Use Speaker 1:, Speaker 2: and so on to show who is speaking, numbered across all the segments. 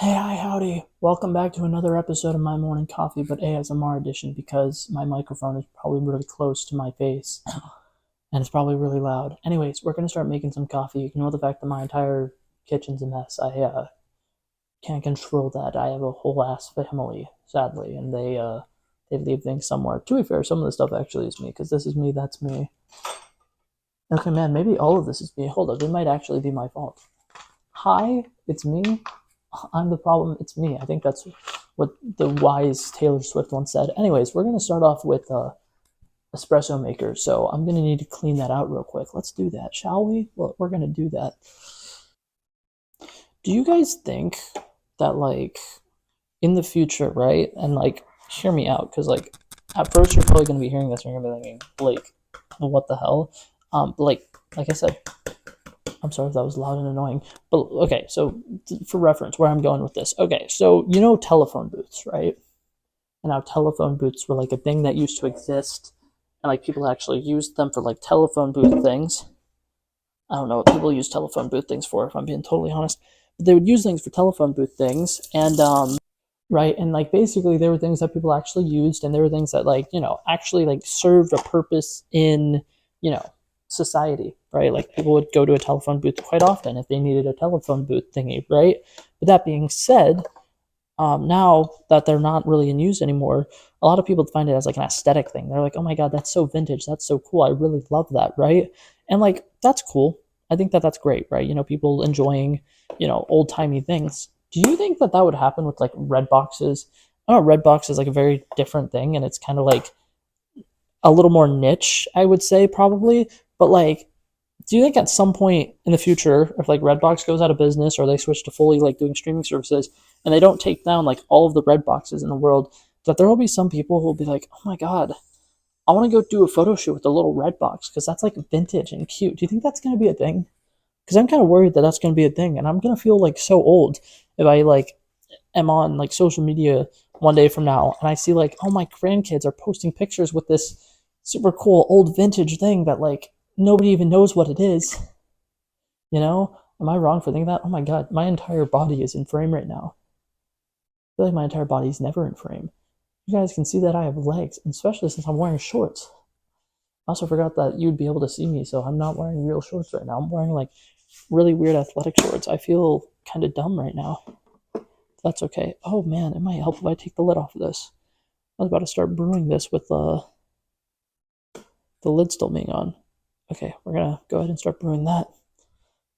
Speaker 1: Hey, hi, howdy. Welcome back to another episode of my morning coffee, but ASMR edition because my microphone is probably really close to my face and it's probably really loud. Anyways, we're going to start making some coffee. Ignore the fact that my entire kitchen's a mess. I can't control that. I have a whole ass family, sadly, and they leave things somewhere. To be fair, some of the stuff actually is me because this is me, that's me. Okay, man, maybe all of this is me. Hold up, it might actually be my fault. Hi, it's me. I'm the problem, it's me. I think that's what the wise Taylor Swift once said. Anyways, we're going to start off with espresso maker. So I'm going to need to clean that out real quick. Let's do that, shall we? Well, we're going to do that. Do you guys think that, like, in the future, right? And, like, hear me out, because, like, at first you're probably going to be hearing this and you're going to be thinking, Blake, what the hell? Like I said, I'm sorry if that was loud and annoying. But okay, so for reference, where I'm going with this. Okay, so you know telephone booths, right? And how telephone booths were like a thing that used to exist, and like people actually used them for like telephone booth things. I don't know what people use telephone booth things for, if I'm being totally honest. But they would use things for telephone booth things, and right, and like basically there were things that people actually used, and there were things that like actually like served a purpose in you know society, right? Like people would go to a telephone booth quite often if they needed a telephone booth thingy, right? But that being said, now that they're not really in use anymore, a lot of people find it as like an aesthetic thing. They're like, oh my god, that's so vintage, that's so cool, I really love that, right? And like that's cool. I think that that's great, right? People enjoying old timey things. Do you think that that would happen with like red boxes? I know red box is like a very different thing, and it's kind of like a little more niche, I would say, probably. But like, do you think at some point in the future, if like Redbox goes out of business or they switch to fully like doing streaming services and they don't take down like all of the red boxes in the world, that there will be some people who will be like, oh my god, I want to go do a photo shoot with a little red box because that's like vintage and cute. Do you think that's going to be a thing? Because I'm kind of worried that that's going to be a thing, and I'm going to feel like so old if I like am on like social media one day from now and I see like, oh, my grandkids are posting pictures with this super cool old vintage thing that like nobody even knows what it is. Am I wrong for thinking that? Oh my god, my entire body is in frame right now. I feel like my entire body is never in frame. You guys can see that I have legs, especially since I'm wearing shorts. I also forgot that you'd be able to see me, so I'm not wearing real shorts right now. I'm wearing like really weird athletic shorts. I feel kind of dumb right now. That's okay. Oh man, it might help if I take the lid off of this. I was about to start brewing this with the lid still being on. Okay, we're gonna go ahead and start brewing that.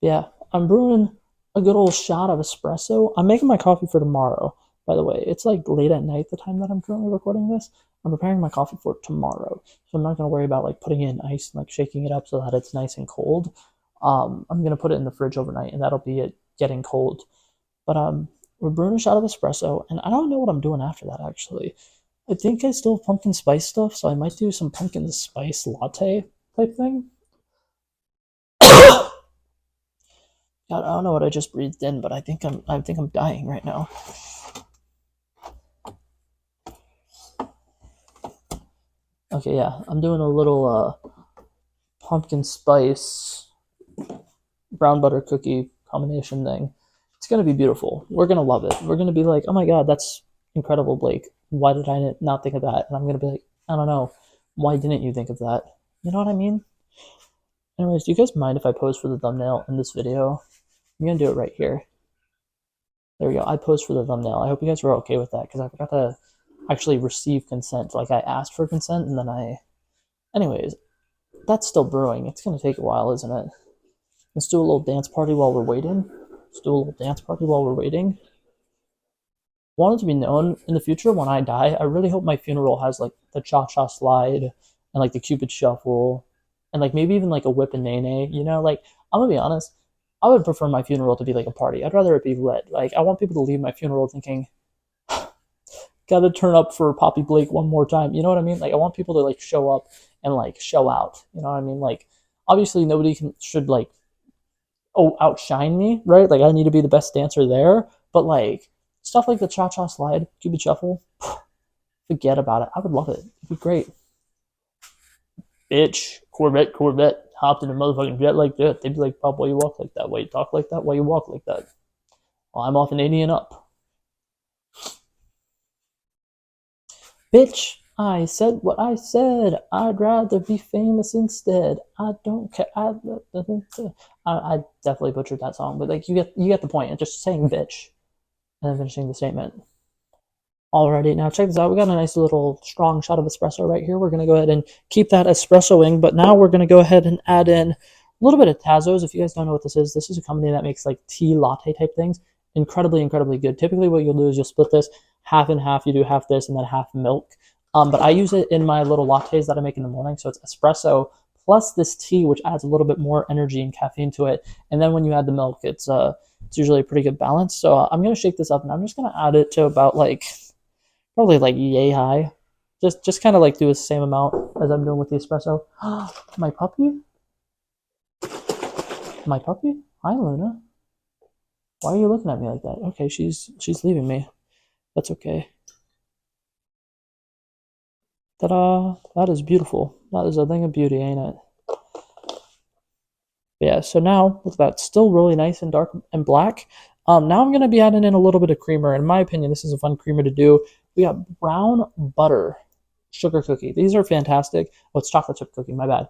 Speaker 1: Yeah, I'm brewing a good old shot of espresso. I'm making my coffee for tomorrow, by the way. It's like late at night the time that I'm currently recording this. I'm preparing my coffee for tomorrow. So I'm not gonna worry about like putting it in ice and like shaking it up so that it's nice and cold. I'm gonna put it in the fridge overnight and that'll be it getting cold. But we're brewing a shot of espresso, and I don't know what I'm doing after that actually. I think I still have pumpkin spice stuff, so I might do some pumpkin spice latte type thing. God, I don't know what I just breathed in, but I think I'm dying right now. Okay, yeah, I'm doing a little pumpkin spice brown butter cookie combination thing. It's gonna be beautiful. We're gonna love it. We're gonna be like, oh my god, that's incredible, Blake. Why did I not think of that? And I'm gonna be like, I don't know. Why didn't you think of that? You know what I mean? Anyways, do you guys mind if I pose for the thumbnail in this video? I'm gonna do it right here. There we go. I posed for the thumbnail. I hope you guys were okay with that because I forgot to actually receive consent. Like I asked for consent and then Anyways, that's still brewing. It's gonna take a while, isn't it? Let's do a little dance party while we're waiting. Let's do a little dance party while we're waiting. Want it to be known in the future when I die, I really hope my funeral has like the cha-cha slide and like the cupid shuffle and like maybe even like a whip and nay. Like I'm gonna be honest, I would prefer my funeral to be like a party. I'd rather it be lit. Like I want people to leave my funeral thinking, gotta turn up for Poppy Blake one more time. You know what I mean? Like I want people to like show up and like show out. You know what I mean? Like obviously nobody should like outshine me, right? Like I need to be the best dancer there. But like stuff like the cha cha slide, cupid shuffle, forget about it. I would love it. It'd be great. Bitch, Corvette, hopped in a motherfucking jet like that. They'd be like, Pop, why you walk like that? Why you talk like that? Why you walk like that? Well, I'm off an 80 and up. Bitch, I said what I said. I'd rather be famous instead. I don't care. I definitely butchered that song, but like you get the point. It's just saying bitch and then finishing the statement. Alrighty, now check this out. We got a nice little strong shot of espresso right here. We're going to go ahead and keep that espressoing, but now we're going to go ahead and add in a little bit of Tazos. If you guys don't know what this is a company that makes like tea latte type things. Incredibly, incredibly good. Typically, what you'll do is you'll split this half and half. You do half this and then half milk. But I use it in my little lattes that I make in the morning. So it's espresso plus this tea, which adds a little bit more energy and caffeine to it. And then when you add the milk, it's usually a pretty good balance. So I'm going to shake this up and I'm just going to add it to about like probably like yay high. Just kind of like do the same amount as I'm doing with the espresso. My puppy? My puppy? Hi, Luna. Why are you looking at me like that? Okay, she's leaving me. That's okay. Ta-da! That is beautiful. That is a thing of beauty, ain't it? Yeah, so now, look at that. Still really nice and dark and black. Now I'm going to be adding in a little bit of creamer. In my opinion, this is a fun creamer to do. We got brown butter sugar cookie. These are fantastic. Oh, it's chocolate chip cookie. My bad.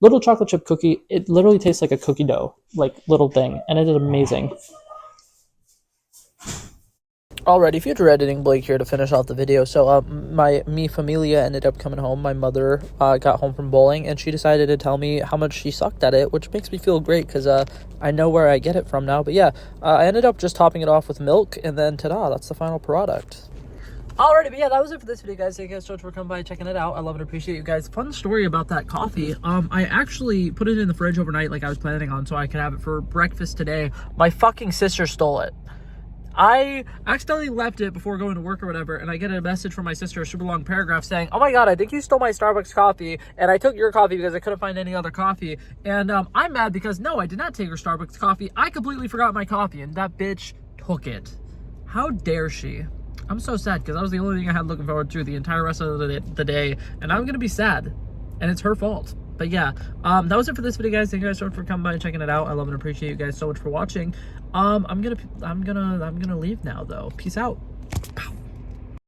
Speaker 1: Little chocolate chip cookie. It literally tastes like a cookie dough, like little thing, and it is amazing. Alrighty, future editing Blake here to finish off the video. So my familia ended up coming home. My mother got home from bowling, and she decided to tell me how much she sucked at it, which makes me feel great because I know where I get it from now. But yeah, I ended up just topping it off with milk, and then ta-da, that's the final product. Alrighty, but yeah, that was it for this video, guys. Thank you guys so much for coming by and checking it out. I love and appreciate you guys. Fun story about that coffee. I actually put it in the fridge overnight like I was planning on so I could have it for breakfast today. My fucking sister stole it. I accidentally left it before going to work or whatever, and I get a message from my sister, a super long paragraph saying, oh my god, I think you stole my Starbucks coffee, and I took your coffee because I couldn't find any other coffee. And I'm mad because, no, I did not take her Starbucks coffee. I completely forgot my coffee, and that bitch took it. How dare she? I'm so sad because that was the only thing I had looking forward to the entire rest of the day, and I'm going to be sad, and it's her fault. But yeah, that was it for this video, guys. Thank you guys so much for coming by and checking it out. I love and appreciate you guys so much for watching. I'm gonna leave now though. Peace out.